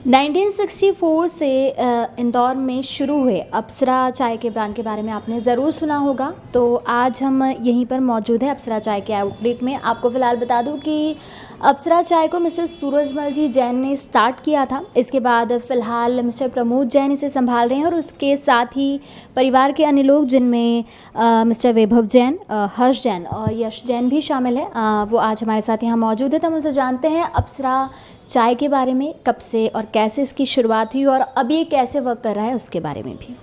1964 से इंदौर में शुरू हुए अप्सरा चाय के ब्रांड के बारे में आपने ज़रूर सुना होगा। तो आज हम यहीं पर मौजूद हैं अप्सरा चाय के आउटलेट में। आपको फ़िलहाल बता दूं कि अप्सरा चाय को मिस्टर सूरजमल जी जैन ने स्टार्ट किया था। इसके बाद फ़िलहाल मिस्टर प्रमोद जैन इसे संभाल रहे हैं और उसके साथ ही परिवार के अन्य लोग जिनमें मिस्टर वैभव जैन, हर्ष जैन और यश जैन भी शामिल है। वो आज हमारे साथ यहाँ मौजूद है। तो हम उनसे जानते हैं अप्सरा चाय के बारे में, कब से और कैसे इसकी शुरुआत हुई और अभी ये कैसे वर्क कर रहा है उसके बारे में भी।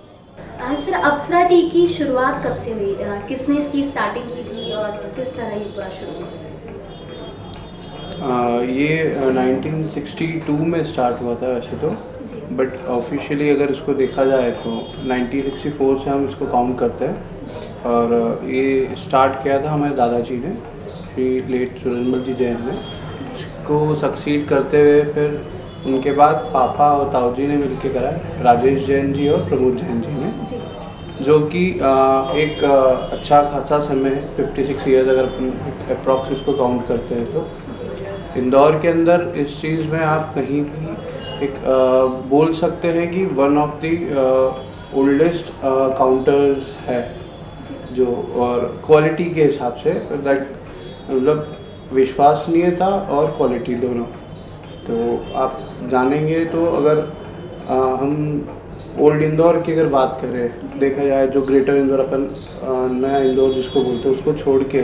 सर, अप्सरा टी की शुरुआत कब से हुई? किसने इसकी स्टार्टिंग की थी और किस तरह ये पूरा शुरू हुआ? ये 1962 में स्टार्ट हुआ था वैसे तो, बट ऑफिशियली अगर इसको देखा जाए तो 1964 से हम इसको काउंट करते हैं। और ये स्टार्ट किया था हमारे दादाजी ने, श्री लेट सूरजमल जी जैन ने। इसको सक्सीड करते हुए फिर उनके बाद पापा और ताऊजी ने मिलकर करा, राजेश जैन जी और प्रमोद जैन जी ने, जो कि एक अच्छा खासा समय 56 ईयर्स अगर अप्रॉक्स इसको काउंट करते हैं तो इंदौर के अंदर इस चीज़ में आप कहीं भी एक बोल सकते हैं कि one of the oldest counters है जो, और क्वालिटी के हिसाब से मतलब विश्वसनीयता और क्वालिटी दोनों। तो आप जानेंगे तो अगर हम ओल्ड इंदौर की अगर बात करें, देखा जाए जो ग्रेटर इंदौर अपन नया इंदौर जिसको बोलते हैं उसको छोड़ के,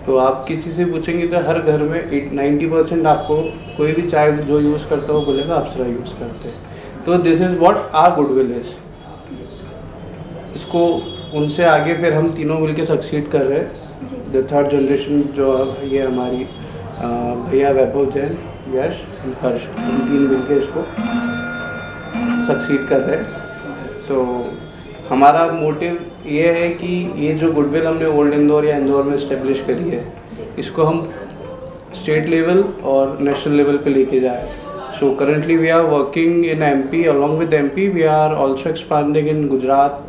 तो आप किसी से पूछेंगे तो हर घर में 90% आपको कोई भी चाय जो यूज़ करता है वो बोलेगा अप्सरा यूज़ करते हैं। तो this is what our goodwill is. इसको उनसे आगे फिर हम तीनों मिलके सक्सीड कर रहे हैं। द थर्ड जनरेशन जो ये हमारी भैया वैभव जैन, यश, हर्ष, हम तीन मिलके इसको सक्सीड कर रहे हैं। सो हमारा मोटिव ये है कि ये जो गुडविल हमने ओल्ड इंदौर या इंदौर में इस्टेब्लिश करी है, इसको हम स्टेट लेवल और नेशनल लेवल पे लेके जाए। So currently we are working in MP, along with MP we are also expanding in Gujarat,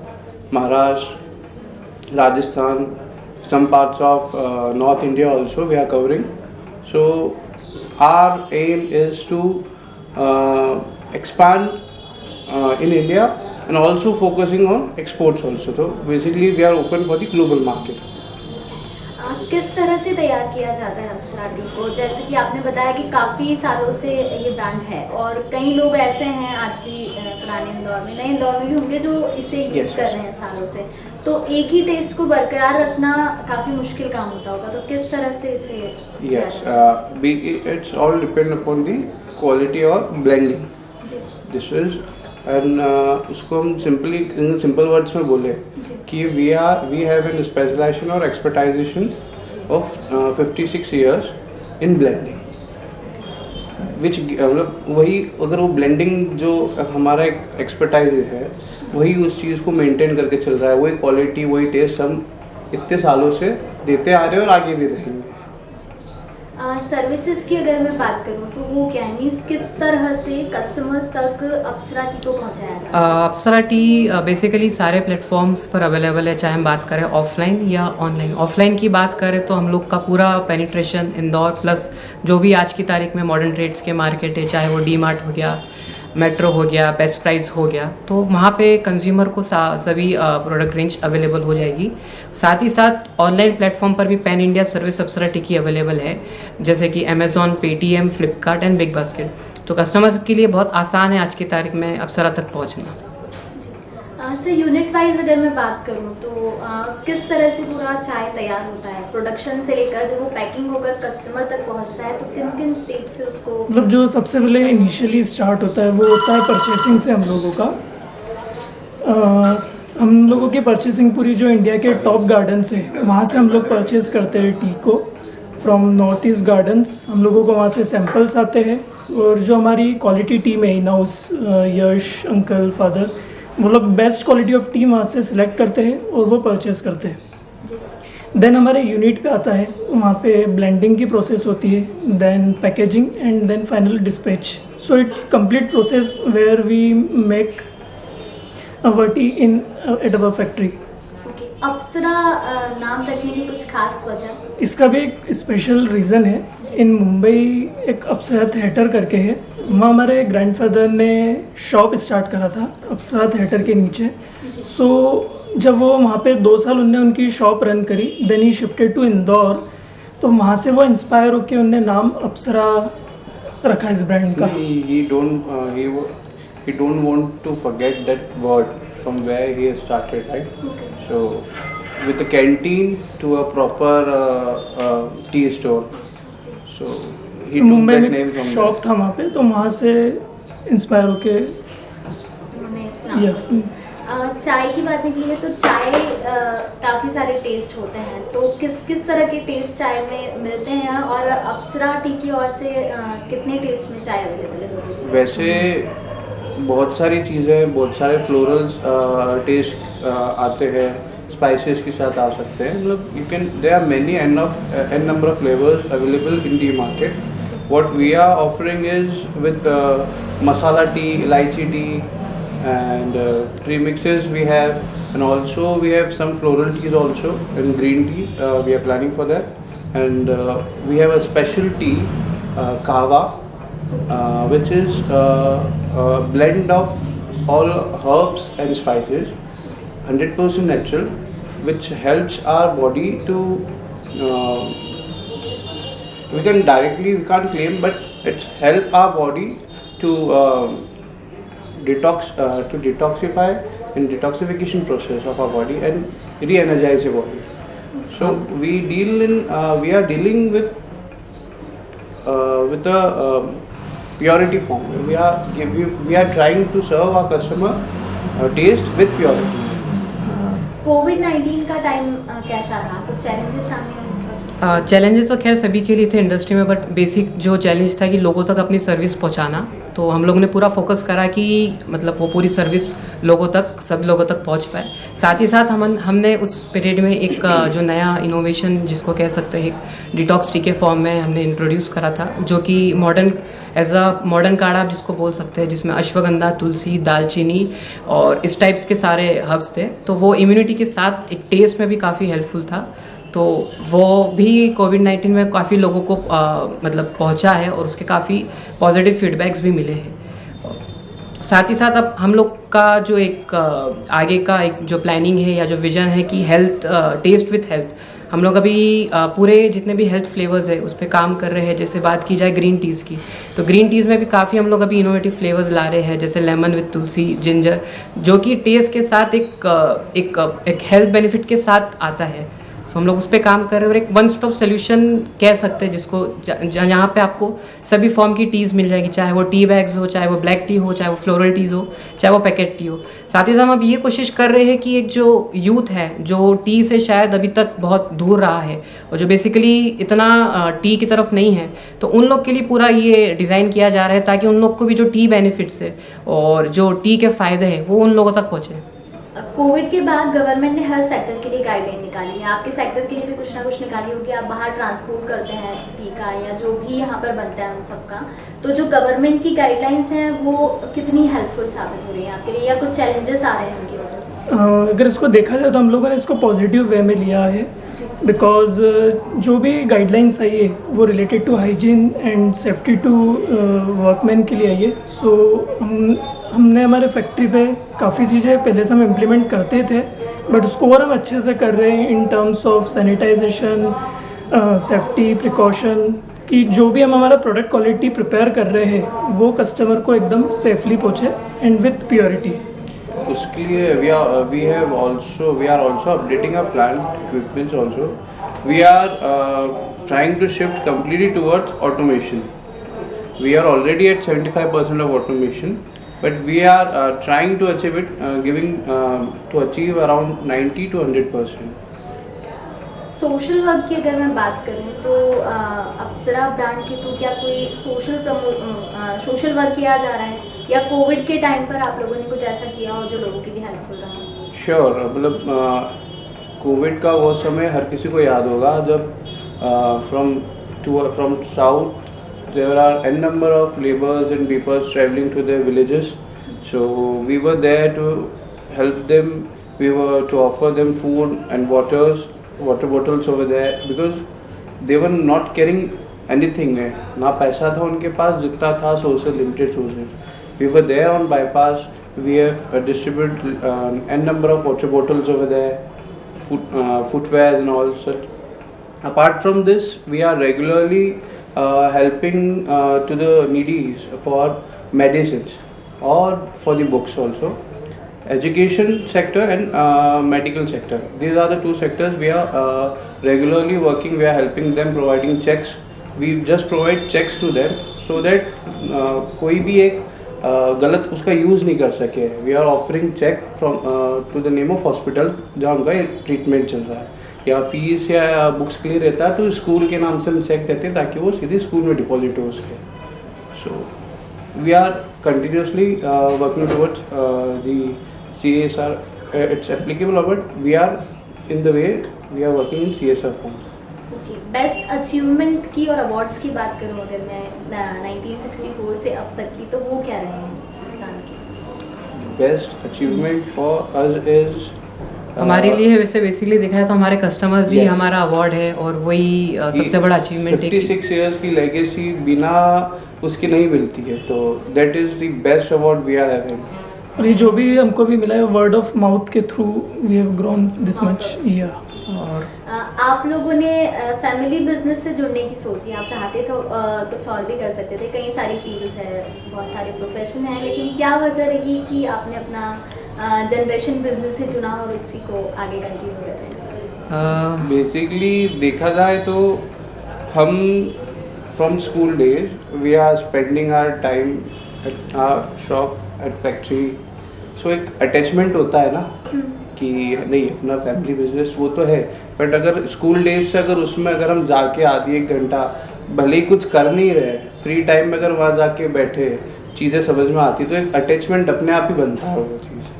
Maharashtra, Rajasthan, some parts of North India also we are covering. So our aim is to expand in India and also focusing on exports also. So basically we are open for the global market. किस तरह से तैयार किया जाता है अप्सरा T को? जैसे कि आपने बताया कि काफ़ी सालों से ये ब्रांड है और कई लोग ऐसे हैं आज भी पुराने इंदौर में, नए इंदौर में भी होंगे जो इसे यूज़ कर रहे हैं सालों से। तो एक ही टेस्ट को बरकरार रखना काफ़ी मुश्किल काम होता होगा, तो किस तरह से इसे? Yes, it's all depend upon the quality or blending. This is and उसको हम सिंपल वर्ड्स में बोले कि वी हैव एन स्पेशलाइजेशन और एक्सपर्टाइजेशन ऑफ 56 years इन ब्लेंडिंग, विच मतलब वही अगर वो ब्लेंडिंग जो हमारा एक एक्सपर्टाइज है वही उस चीज़ को मेंटेन करके चल रहा है, वही क्वालिटी वही टेस्ट हम इतने सालों से देते आ रहे हैं और आगे भी देंगे। सर्विसेज की अगर मैं बात करूं तो वो क्या है, मीन्स किस तरह से कस्टमर्स तक अप्सरा टी को पहुंचाया जाता है? अप्सरा टी बेसिकली सारे प्लेटफॉर्म्स पर अवेलेबल है, चाहे हम बात करें ऑफलाइन या ऑनलाइन। ऑफलाइन की बात करें तो हम लोग का पूरा पेनिट्रेशन इंदौर प्लस जो भी आज की तारीख में मॉडर्न ट्रेड्स के मार्केट है, चाहे वो डी मार्ट हो गया, मेट्रो हो गया, बेस्ट प्राइस हो गया, तो वहाँ पे कंज्यूमर को सभी प्रोडक्ट रेंज अवेलेबल हो जाएगी। साथ ही साथ ऑनलाइन प्लेटफॉर्म पर भी पैन इंडिया सर्विस अप्सरा टी की अवेलेबल है, जैसे कि Amazon, Paytm, Flipkart and big basket. तो कस्टमर्स के लिए बहुत आसान है आज की तारीख में अप्सरा तक पहुँचना। सर, यूनिट वाइज अगर मैं बात करूं तो किस तरह से पूरा चाय तैयार होता है, प्रोडक्शन से लेकर जब वो पैकिंग होकर कस्टमर तक पहुंचता है, तो किन किन स्टेप से उसको? मतलब जो सबसे पहले इनिशियली स्टार्ट होता है वो होता है परचेसिंग से हम लोगों का। हम लोगों की परचेसिंग पूरी जो इंडिया के टॉप गार्डन से, वहाँ से हम लोग परचेज़ करते हैं टी को फ्रॉम नॉर्थ ईस्ट गार्डन्स। हम लोगों को वहाँ से सैम्पल्स आते हैं और जो हमारी क्वालिटी टीम है in house, Yash uncle, father, वो लोग बेस्ट क्वालिटी ऑफ टी वहाँ से सिलेक्ट करते हैं और वो परचेस करते हैं। देन हमारे यूनिट पे आता है, वहाँ पे ब्लेंडिंग की प्रोसेस होती है, then packaging and then final dispatch. So it's complete process where we make our tea in at our factory. Apsara नाम रखने की कुछ खास वजह? इसका भी एक स्पेशल रीज़न है। इन मुंबई एक अप्सरा थिएटर करके है, वहाँ हमारे ग्रैंडफादर ने शॉप स्टार्ट करा था अप्सरा थिएटर के नीचे। सो जब वो वहाँ पे 2 साल उनने उनकी शॉप रन करी, then he shifted to Indore. तो वहाँ से वो इंस्पायर होकर उनने नाम अप्सरा रखा इस ब्रांड का। He don't want to forget that word from where he has started, right? Okay. So with a canteen to a proper tea store. So he took Mumbai that name में from शॉप था वहाँ पे, तो वहाँ से inspire होके उन्होंने इस नाम यस। चाय की बात निकली है तो चाय काफ़ी सारे टेस्ट होते हैं, तो किस तरह के टेस्ट चाय में मिलते हैं और अप्सरा टी की ओर से कितने टेस्ट में चाय अवेलेबल है? वैसे बहुत सारी चीज़ें, बहुत सारे फ्लोरल्स टेस्ट आते हैं, स्पाइसेस के साथ आ सकते हैं। मतलब you can, there are many an number of flavours available in the market. What we are offering is with masala tea, elaichi tea and premixes we have, and also we have some floral teas also and green teas. We are planning for that, and we have a special tea, kahwa, which is a blend of all herbs and spices, 100% natural, which helps our body to we can't claim, but it's help our body to detoxify in detoxification process of our body and re-energize your body. So we are dealing with a purity form. We are trying to serve our customer taste with purity. कोविड-19 का time कैसा रहा? कुछ challenges सामने आए इस वक्त? Challenges तो खैर सभी के लिए थे इंडस्ट्री में, बट बेसिक जो चैलेंज था कि लोगों तक अपनी सर्विस पहुंचाना। तो हम लोगों ने पूरा फोकस करा कि मतलब वो पूरी सर्विस लोगों तक, सब लोगों तक पहुंच पाए। साथ ही साथ हमने उस पीरियड में एक जो नया इनोवेशन जिसको कह सकते हैं एक डिटॉक्स टी के फॉर्म में हमने इंट्रोड्यूस करा था, जो कि मॉडर्न काढ़ा आप जिसको बोल सकते हैं, जिसमें अश्वगंधा, तुलसी, दालचीनी और इस टाइप्स के सारे हर्ब्स थे। तो वो इम्यूनिटी के साथ एक टेस्ट में भी काफ़ी हेल्पफुल था। तो वो भी कोविड-19 में काफ़ी लोगों को मतलब पहुंचा है और उसके काफ़ी पॉजिटिव फीडबैक्स भी मिले हैं। साथ ही साथ अब हम लोग का जो एक आगे का एक जो प्लानिंग है या जो विजन है कि हेल्थ, टेस्ट विथ हेल्थ, हम लोग अभी पूरे जितने भी हेल्थ फ्लेवर्स है उस पर काम कर रहे हैं। जैसे बात की जाए ग्रीन टीज़ की, तो ग्रीन टीज़ में भी काफ़ी हम लोग अभी इनोवेटिव फ्लेवर्स ला रहे हैं, जैसे लेमन विथ तुलसी, जिंजर, जो कि टेस्ट के साथ एक हेल्थ बेनिफिट के साथ आता है। सो हम लोग उस पर काम कर रहे हैं और एक वन स्टॉप सोल्यूशन कह सकते हैं जिसको जहाँ पे आपको सभी फॉर्म की टीज़ मिल जाएगी, चाहे वो टी बैग्स हो, चाहे वो ब्लैक टी हो, चाहे वो फ्लोरल टीज़ हो, चाहे वो पैकेट टी हो। साथ ही साथ हम अब ये कोशिश कर रहे हैं कि एक जो यूथ है जो टी से शायद अभी तक बहुत दूर रहा है और जो बेसिकली इतना टी की तरफ नहीं है, तो उन लोग के लिए पूरा ये डिज़ाइन किया जा रहा है ताकि उन लोग को भी जो टी बेनिफिट्स है और जो टी के फ़ायदे हैं वो उन लोगों तक पहुँचे। कोविड के बाद गवर्नमेंट ने हर सेक्टर के लिए गाइडलाइन निकाली है, आपके सेक्टर के लिए भी कुछ ना कुछ निकाली होगी। आप बाहर ट्रांसपोर्ट करते हैं टी का या जो भी यहाँ पर बनता है उन सबका, तो जो गवर्नमेंट की गाइडलाइंस हैं वो कितनी हेल्पफुल साबित हो रही हैं आपके लिए या कुछ चैलेंजेस आ रहे हैं उनकी वजह से? अगर इसको देखा जाए तो हम लोगों ने इसको पॉजिटिव वे में लिया है, बिकॉज जो भी गाइडलाइंस आई है वो related to hygiene and safety to workman के लिए आई है। सो हमने हमारे फैक्ट्री पे काफ़ी चीज़ें पहले से हम इम्प्लीमेंट करते थे, बट उसको और हम अच्छे से कर रहे हैं in terms of sanitization, safety precaution, कि जो भी हम हमारा प्रोडक्ट क्वालिटी प्रिपेयर कर रहे हैं वो कस्टमर को एकदम सेफली पहुँचे एंड विथ प्योरिटी। उसके लिए we are also updating our plant equipments also. We are trying to shift completely towards automation. We are already at 75% of automation, but we are trying to achieve it, to achieve around 90 to 100%. Social work की अगर मैं बात करूँ तो अप्सरा brand के through क्या कोई social work किया जा रहा है या कोविड के टाइम पर आप लोगों ने कुछ ऐसा किया हो जो लोगों के लिए हेल्पफुल रहा? श्योर, मतलब कोविड का वो समय हर किसी को याद होगा जब from south there are n number of laborers and people traveling to their villages. So we were there to help them. We were to offer them food and water bottles over there because they were not carrying anything है, ना पैसा था उनके पास, जितना था sources, limited sources. We were there on bypass, we have distribute an number of water bottles over there, footwear and all such. Apart from this, we are regularly helping to the needies for medicines or for the books also. Education sector and medical sector. These are the two sectors we are regularly working. We are helping them, providing checks. We just provide checks to them so that कोई भी एक गलत उसका use नहीं कर सके. We are offering check from to the name of hospital जहाँ उनका ट्रीटमेंट चल रहा है, या फीस या बुक्स के लिए रहता है तो स्कूल के नाम से हम चेक देते हैं ताकि वो सीधे स्कूल में डिपॉजिट हो सके. So we are continuously working towards the CSR. It's applicable, but we are in the way we are working in CSR form. Okay, best achievement की और अवार्ड्स की बात करूँ अगर मैं 1964 से अब तक की, तो वो क्या रहे हैं इस काम के? Best achievement for us is हमारे लिए वैसे बेसिकली देखा है तो हमारे कस्टमर्स ही Yes. हमारा अवार्ड है और वही सबसे बड़ा अचीवमेंट है. 56 years की लेगेसी बिना उसकी नहीं मिलती है, तो that is the best award we are having. और ये जो भी हमको भी मिला है वर्ड ऑफ माउथ के through we have grown this much. या और आप लोगों ने फैमिली बिजनेस से जुड़ने की सोची, आप चाहते तो कुछ और भी कर सकते थे, कई सारी फील्ड्स है, बहुत सारे प्रोफेशन हैं, लेकिन क्या वजह रही कि आपने अपना जनरेशन बिजनेस से चुना और इसी को आगे कंटिन्यू कर रहे हैं? बेसिकली देखा जाए तो हम from school days we are spending our time at our shop at factory. So एक अटैचमेंट होता है ना कि नहीं अपना फैमिली बिजनेस वो तो है, बट अगर स्कूल डेज से अगर उसमें अगर हम जाके आधी एक घंटा भले ही कुछ कर नहीं रहे, फ्री टाइम में अगर वहाँ जाके बैठे चीज़ें समझ में आती तो एक अटैचमेंट अपने आप ही बनता है वो चीज़.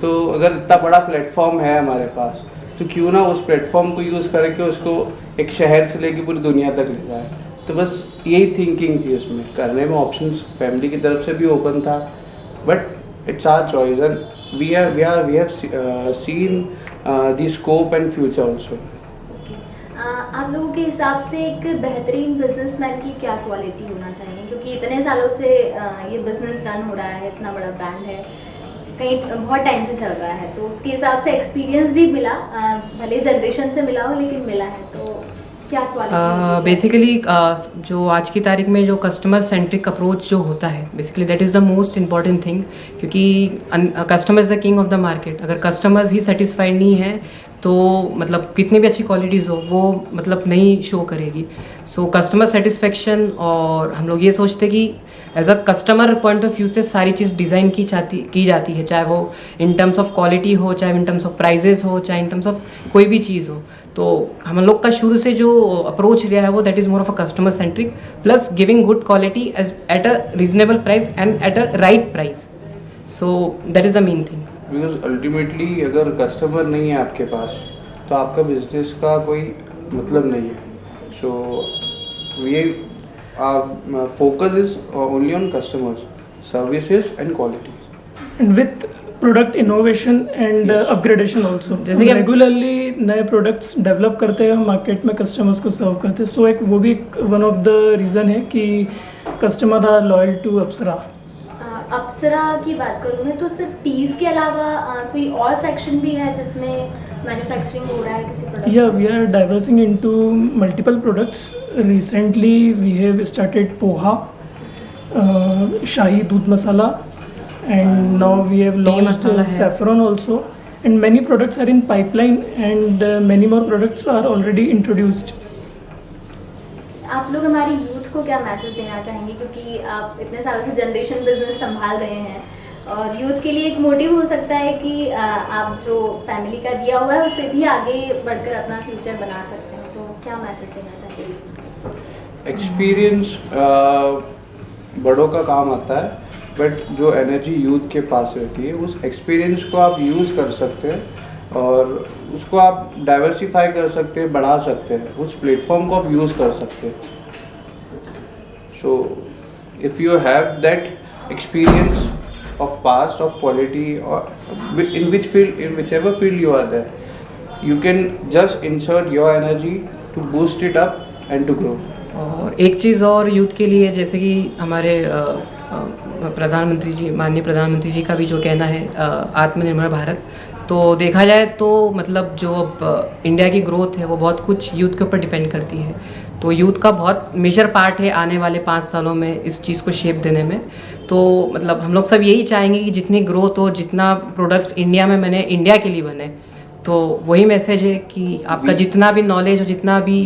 तो अगर इतना बड़ा प्लेटफॉर्म है हमारे पास तो क्यों ना उस प्लेटफॉर्म को यूज़ करके उसको एक शहर से लेके पूरी दुनिया तक ले जाए. तो बस यही थिंकिंग थी उसमें करने में. ऑप्शंस फैमिली की तरफ से भी ओपन था, but it's our choice and we have seen the scope and future also. आप लोगों के हिसाब से एक बेहतरीन बिजनेसमैन की क्या क्वालिटी होना चाहिए, क्योंकि इतने सालों से ये बिजनेस रन हो रहा है, इतना बड़ा ब्रांड है, कई बहुत टाइम से चल रहा है, तो उसके हिसाब से एक्सपीरियंस भी मिला, भले जनरेशन से मिला हो लेकिन मिला है, तो क्या क्वालिटी? बेसिकली जो आज की तारीख में जो कस्टमर सेंट्रिक अप्रोच जो होता है basically that is the most important thing, क्योंकि customer is the king of the market. अगर कस्टमर्स ही सेटिस्फाइड नहीं है तो मतलब कितनी भी अच्छी क्वालिटीज़ हो वो मतलब नहीं शो करेगी. सो कस्टमर सेटिस्फेक्शन, और हम लोग ये सोचते कि as a customer point of view से सारी चीज़ डिज़ाइन की जाती है, चाहे वो इन टर्म्स ऑफ क्वालिटी हो, चाहे इन टर्म्स ऑफ प्राइजेस हो, चाहे इन टर्म्स ऑफ कोई भी चीज़ हो. तो हम लोग का शुरू से जो अप्रोच लिया है वो that is more of a customer centric plus giving good quality at a reasonable price and at a right price. So that is the main thing. Because ultimately अगर कस्टमर नहीं है आपके पास तो आपका बिजनेस का कोई मतलब नहीं है. So we focus is only on customers, services and quality and with product innovation and upgradation also. जैसे कि हम- रेगुलरली नए प्रोडक्ट्स डेवलप करते हैं, मार्केट में कस्टमर्स को सर्व करते हैं. सो एक वो भी वन ऑफ द रीज़न है कि कस्टमर आर लॉयल टू अप्सरा. अप्सरा की बात करूँ मैं तो सिर्फ टीज के अलावा कोई और सेक्शन भी है जिसमें मैन्युफैक्चरिंग हो रहा है किसी product? Yeah, we are diversing into multiple products. Recently, we have started poha, shahi doodh masala, and now we have launched masala hai. saffron also. And many products are in pipeline, and many more products are already introduced. आप लोग हमारी youth को क्या message देना चाहेंगे, क्योंकि आप इतने सालों से जनरेशन बिजनेस संभाल रहे हैं और यूथ के लिए एक मोटिव हो सकता है कि आप जो फैमिली का दिया हुआ है उससे भी आगे बढ़कर अपना फ्यूचर बना सकते हैं, तो क्या मैसेज देना चाहेंगे? एक्सपीरियंस बड़ों का काम आता है, बट जो एनर्जी यूथ के पास रहती है उस एक्सपीरियंस को आप यूज़ कर सकते हैं और उसको आप डाइवर्सिफाई कर सकते हैं, बढ़ा सकते हैं, उस प्लेटफॉर्म को आप यूज़ कर सकते हैं. So if you have that experience of past, of quality, or in which field, in whichever field you are there, you can just insert your energy to boost it up and to grow. और एक चीज़ और youth के लिए, जैसे कि हमारे प्रधानमंत्री जी, माननीय प्रधानमंत्री जी का भी जो कहना है आत्मनिर्भर भारत, तो देखा जाए तो मतलब जो अब इंडिया की ग्रोथ है वो बहुत कुछ यूथ के ऊपर डिपेंड करती है। तो यूथ का बहुत मेजर पार्ट है आने वाले 5 सालों में इस चीज़ को शेप देने में। तो मतलब हम लोग सब यही चाहेंगे कि जितनी ग्रोथ हो, जितना प्रोडक्ट्स इंडिया में बने, इंडिया के लिए बने। तो वही मैसेज है कि आपका जितना भी नॉलेज हो, जितना भी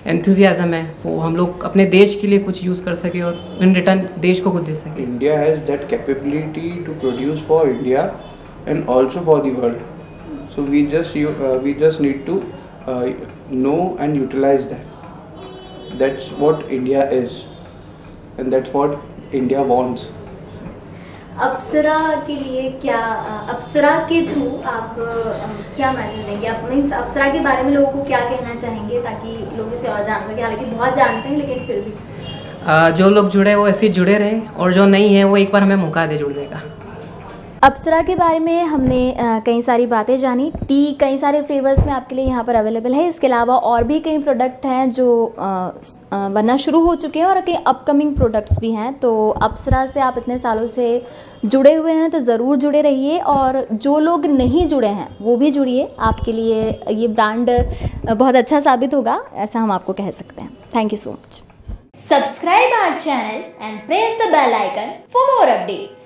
एंथुजियाज्म है, वो हम लोग अपने देश के लिए कुछ यूज़ कर सके और इन रिटर्न देश को कुछ दे सके। India has that capability to produce for India and also for the world. So we just need to know and utilize that. That's what India is, and that's what India wants. अप्सरा के लिए क्या, अप्सरा के through आप क्या message देंगे? आप means अप्सरा के बारे में लोगों को क्या कहना चाहेंगे ताकि लोग इसे और जान सके? हालांकि बहुत जानते हैं लेकिन फिर भी जो लोग जुड़े वो ऐसे ही जुड़े रहें, और जो नहीं है वो एक बार हमें मौका दे जुड़ने का। अप्सरा के बारे में हमने कई सारी बातें जानी। टी कई सारे फ्लेवर्स में आपके लिए यहाँ पर अवेलेबल है। इसके अलावा और भी कई प्रोडक्ट हैं जो बनना शुरू हो चुके हैं और कई अपकमिंग प्रोडक्ट्स भी हैं। तो अप्सरा से आप इतने सालों से जुड़े हुए हैं तो ज़रूर जुड़े रहिए, और जो लोग नहीं जुड़े हैं वो भी जुड़िए। आपके लिए ये ब्रांड बहुत अच्छा साबित होगा, ऐसा हम आपको कह सकते हैं। Thank you so much. Subscribe our channel and press the bell icon for more updates.